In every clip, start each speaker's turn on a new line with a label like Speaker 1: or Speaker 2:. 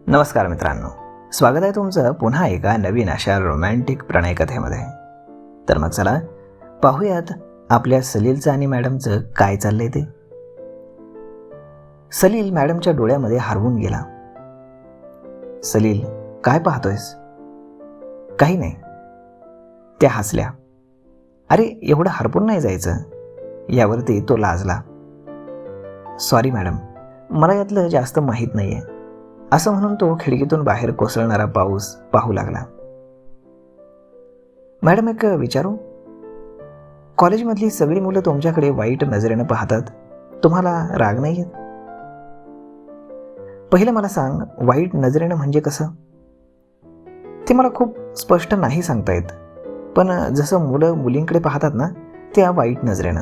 Speaker 1: नमस्कार मित्रांनो, स्वागत आहे तुमचं पुन्हा एका नवीन अशा रोमॅन्टिक प्रणयकथेमध्ये. तर मग चला पाहूयात आपल्या सलीलचं आणि मॅडमचं काय चाललंय ते. सलील मॅडमच्या डोळ्यामध्ये हरवून गेला. सलील, काय पाहतोयस? काही नाही. त्या हसल्या. अरे, एवढं हरपून नाही जायचं. यावरती तो लाजला. सॉरी मॅडम, मला यातलं जास्त माहीत नाहीये, असं म्हणून तो खिडकीतून बाहेर कोसळणारा पाऊस पाहू लागला. मॅडम, एक विचारू? कॉलेजमधली सगळी मुलं तुमच्याकडे वाईट नजरेनं पाहतात, तुम्हाला राग नाही येत? पहिलं मला सांग, वाईट नजरेनं म्हणजे कसं? ते मला खूप स्पष्ट नाही सांगता येत, पण जसं मुलं मुलींकडे पाहतात ना, त्या वाईट नजरेनं.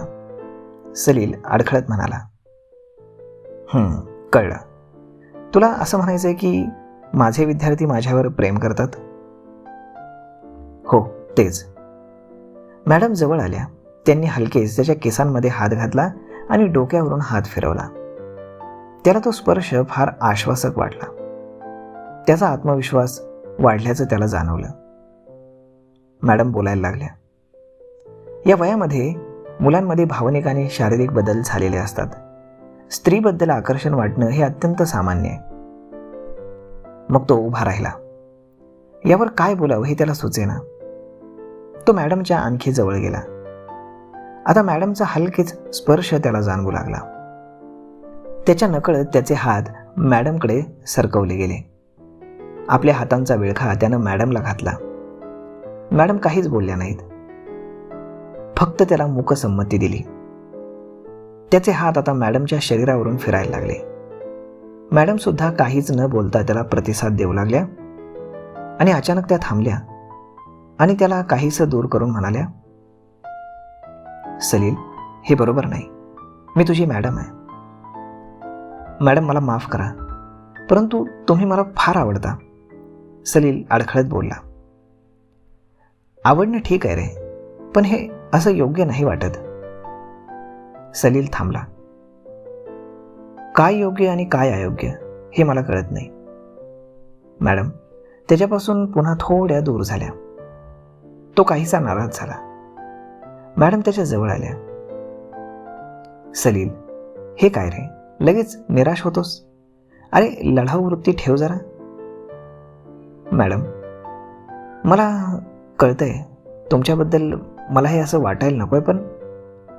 Speaker 1: सलील अडखळत म्हणाला. कळलं. तुला असं म्हणायचं आहे की माझे विद्यार्थी माझ्यावर प्रेम करतात? हो, तेच. मॅडम जवळ आल्या. त्यांनी हलकेच त्याच्या केसांमध्ये हात घातला आणि डोक्यावरून हात फिरवला. त्याला तो स्पर्श फार आश्वासक वाटला. त्याचा आत्मविश्वास वाढल्याचं त्याला जाणवलं. मॅडम बोलायला लागल्या. या वयामध्ये मुलांमध्ये भावनिक आणि शारीरिक बदल झालेले असतात. स्त्रीबद्दल आकर्षण वाटणं हे अत्यंत सामान्य आहे. मग तो उभा राहिला. यावर काय बोलावं हे त्याला सुचेना. तो मॅडमच्या आणखी जवळ गेला. आता मॅडमचा हलकेच स्पर्श त्याला जाणवू लागला. त्याच्या नकळत त्याचे हात मॅडमकडे सरकवले गेले. आपल्या हातांचा विळखा त्यानं मॅडमला घातला. मॅडम काहीच बोलल्या नाहीत, फक्त त्याला मूकसंमती दिली. त्याचे हात आता मॅडमच्या शरीरावरून फिरायला लागले. मॅडम सुद्धा काहीच न बोलता त्याला प्रतिसाद देऊ लागल्या आणि अचानक त्या थांबल्या आणि त्याला काहीसं दूर करून म्हणाल्या, सलील, हे बरोबर नाही. मी तुझी मॅडम आहे. मॅडम, मला माफ करा, परंतु तुम्ही मला फार आवडता. सलील अडखळत बोलला. आवडणं ठीक आहे रे, पण हे असं योग्य नाही वाटत. सलील थांबला. काय योग्य आणि काय अयोग्य हे मला कळत नाही. मॅडम त्याच्यापासून पुन्हा थोड्या दूर झाल्या. तो काहीसा नाराज झाला. मॅडम त्याच्या जवळ आल्या. सलील, हे काय रे, लगेच निराश होतोस? अरे, लढाऊ वृत्ती ठेव जरा. मॅडम, मला कळतंय तुमच्याबद्दल मला हे असं वाटायला नकोय, पण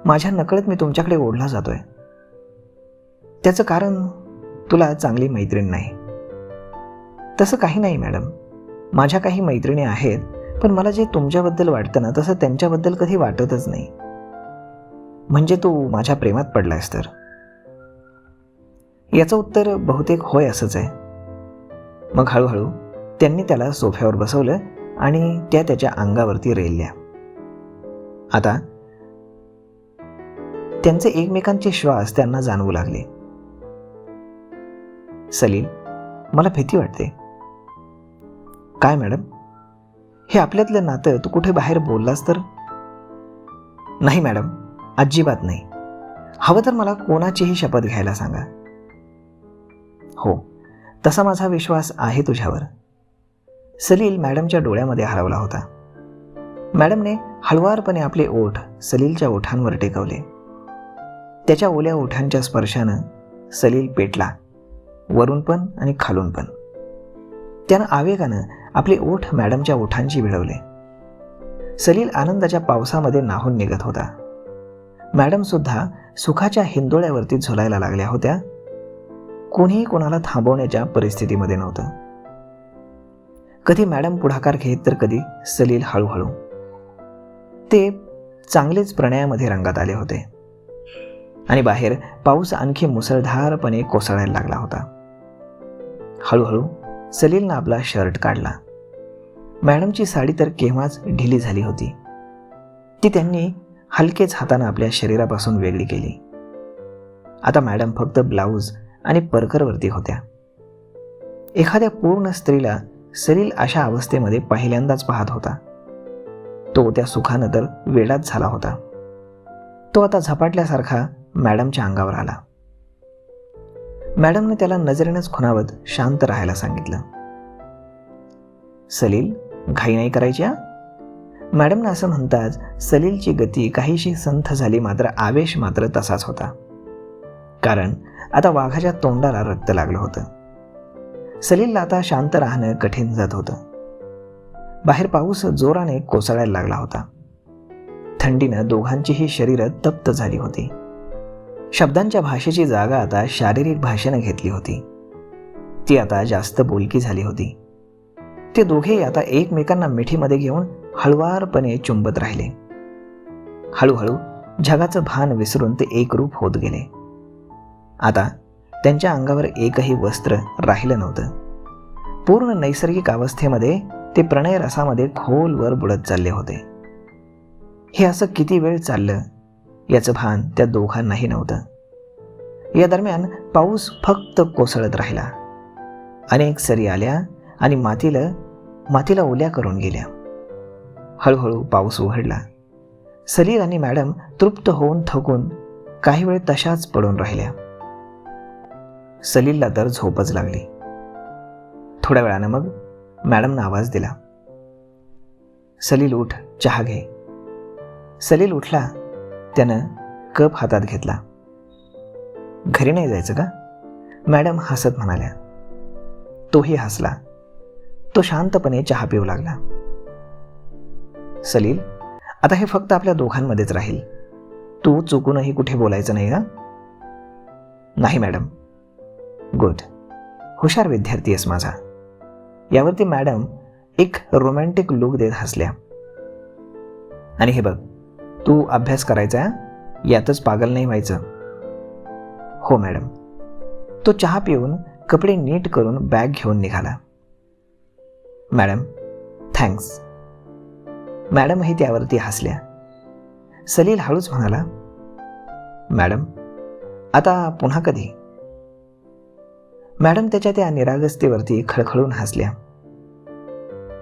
Speaker 1: माझ्या नकळत मी तुमच्याकडे ओढला जातोय. त्याचं कारण तुला चांगली मैत्रीण नाही. तसं काही नाही मॅडम, माझ्या काही मैत्रिणी आहेत, पण मला जे तुमच्याबद्दल वाटतं ना, तसं त्यांच्याबद्दल कधी वाटतच नाही. म्हणजे तू माझ्या प्रेमात पडलायस तर? याचं उत्तर बहुतेक होय असंच आहे. मग हळूहळू त्यांनी त्याला सोफ्यावर बसवलं आणि त्या त्याच्या अंगावरती रेलल्या. आता त्यांचे एकमेकांचे श्वास त्यांना जाणवू लागले. सलील, मला भीती वाटते. काय मॅडम? हे आपल्यातलं नातं तू कुठे बाहेर बोललास तर? नाही मॅडम, अजिबात नाही. हवं तर मला कोणाचीही शपथ घ्यायला सांगा. हो, तसा माझा विश्वास आहे तुझ्यावर. सलील मॅडमच्या डोळ्यामध्ये हरवला होता. मॅडमने हळुवारपणे आपले ओठ सलीलच्या ओठांवर टेकवले. त्याच्या ओल्या ओठांच्या स्पर्शानं सलील पेटला, वरून पण आणि खालून पण. त्यानं आवेगानं आपले ओठ मॅडमच्या ओठांशी भिडवले. सलील आनंदाच्या पावसामध्ये न्हाऊन निघत होता. मॅडम सुद्धा सुखाच्या हिंदोळ्यावरती झुलायला लागल्या होत्या. कोणीही कोणाला थांबवण्याच्या परिस्थितीमध्ये नव्हतं. कधी मॅडम पुढाकार घेत तर कधी सलील हळूहळू. ते चांगलेच प्रणयामध्ये रंगात आले होते आणि बाहेर पाऊस आणखी मुसळधारपणे कोसळायला लागला होता. हळूहळू सलीलनं आपला शर्ट काढला. मॅडमची साडी तर केव्हाच ढिली झाली होती. ती त्यांनी हलकेच हातानं आपल्या शरीरापासून वेगळी केली. आता मॅडम फक्त ब्लाऊज आणि परकरवरती होत्या. एखाद्या पूर्ण स्त्रीला सलील अशा अवस्थेमध्ये पहिल्यांदाच पाहत होता. तो त्या सुखानं तर वेडाच झाला होता. तो आता झपाटल्यासारखा मॅडमच्या अंगावर आला. मॅडमने त्याला नजरेनंच खुणावत शांत राहायला सांगितलं. सलील, घाई नाही करायची हा. मॅडमने असं म्हणताच सलीलची गती काहीशी संथ झाली, मात्र आवेश मात्र तसाच होता. कारण आता वाघाच्या तोंडाला रक्त लागलं होतं. सलीलला आता शांत राहणं कठीण जात होतं. बाहेर पाऊस जोराने कोसळायला लागला होता. थंडीनं दोघांचीही शरीरं तप्त झाली होती. शब्दांच्या भाषेची जागा आता शारीरिक भाषेनं घेतली होती. ती आता जास्त बोलकी झाली होती. ते दोघे आता एकमेकांना मिठीमध्ये घेऊन हळुवारपणे चुंबत राहिले. हळूहळू जगाचं भान विसरून ते एकरूप होत गेले. आता त्यांच्या अंगावर एकही वस्त्र राहिलं नव्हतं. पूर्ण नैसर्गिक अवस्थेमध्ये ते प्रणय रसामध्ये खोलवर बुडत चालले होते. हे असं किती वेळ चाललं याचं भान त्या दोघांनाही नव्हतं. या दरम्यान पाऊस फक्त कोसळत राहिला. अनेक सरी आल्या आणि मातीला ओल्या करून गेल्या. हळूहळू पाऊस उघडला. सलील आणि मॅडम तृप्त होऊन थकून काही वेळ तशाच पडून राहिल्या. सलीलला तर झोपच लागली. थोड्या वेळानं मग मॅडमनं आवाज दिला, सलील उठ, चहा घे. सलील उठला. त्यानं कप हातात घेतला. घरी नाही जायचं का? मॅडम हसत म्हणाल्या. तोही हसला. तो शांतपणे चहा पिऊ लागला. सलील, आता हे फक्त आपल्या दोघांमध्येच राहील. तू चुकूनही कुठे बोलायचं नाही का? नाही मॅडम. गुड. हुशार विद्यार्थी आहेस माझा. यावरती मॅडम एक रोमॅन्टिक लुक देत हसल्या. आणि हे बघ, तू अभ्यास करायचा, यातच पागल नाही व्हायचं. हो मॅडम. तो चहा पिऊन कपडे नीट करून बॅग घेऊन निघाला. Madam, thanks. मॅडमही त्यावरती हसल्या. सलील हळूच म्हणाला, मॅडम, आता पुन्हा कधी? मॅडम त्याच्या त्या निरागसतेवरती खळखळून हसल्या.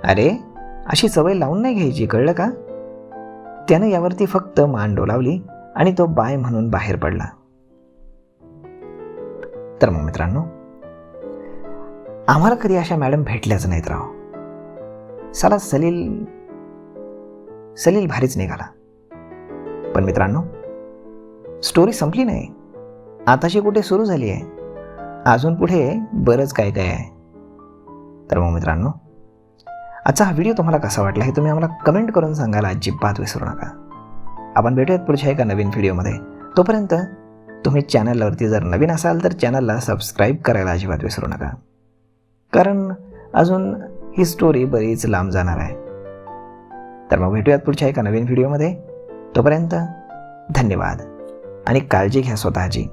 Speaker 1: अरे, अशी सवय लावून नाही घ्यायची, कळलं का? त्यानं यावरती फक्त मान डोलावली आणि तो बाय म्हणून बाहेर पडला. तर मग मित्रांनो, आम्हाला कधी अशा मॅडम भेटल्याच नाहीत राव. साला सलील भारीच निघाला. पण मित्रांनो, स्टोरी संपली नाही. आताशी कुठे सुरू झाली आहे. अजून पुढे बरंच काय काय आहे. तर मग मित्रांनो, आजचा हा व्हिडिओ तुम्हाला कसा वाटला हे तुम्ही आम्हाला कमेंट करून सांगायला अजिबात विसरू नका. आपण भेटूयात पुढच्या एका नवीन व्हिडिओमध्ये. तोपर्यंत तुम्ही चॅनलवरती जर नवीन असाल तर चॅनलला सबस्क्राईब करायला अजिबात विसरू नका. कारण अजून ही स्टोरी बरीच लांब जाणार आहे. तर मग भेटूयात पुढच्या एका नवीन व्हिडिओमध्ये. तोपर्यंत धन्यवाद आणि काळजी घ्या स्वतःची.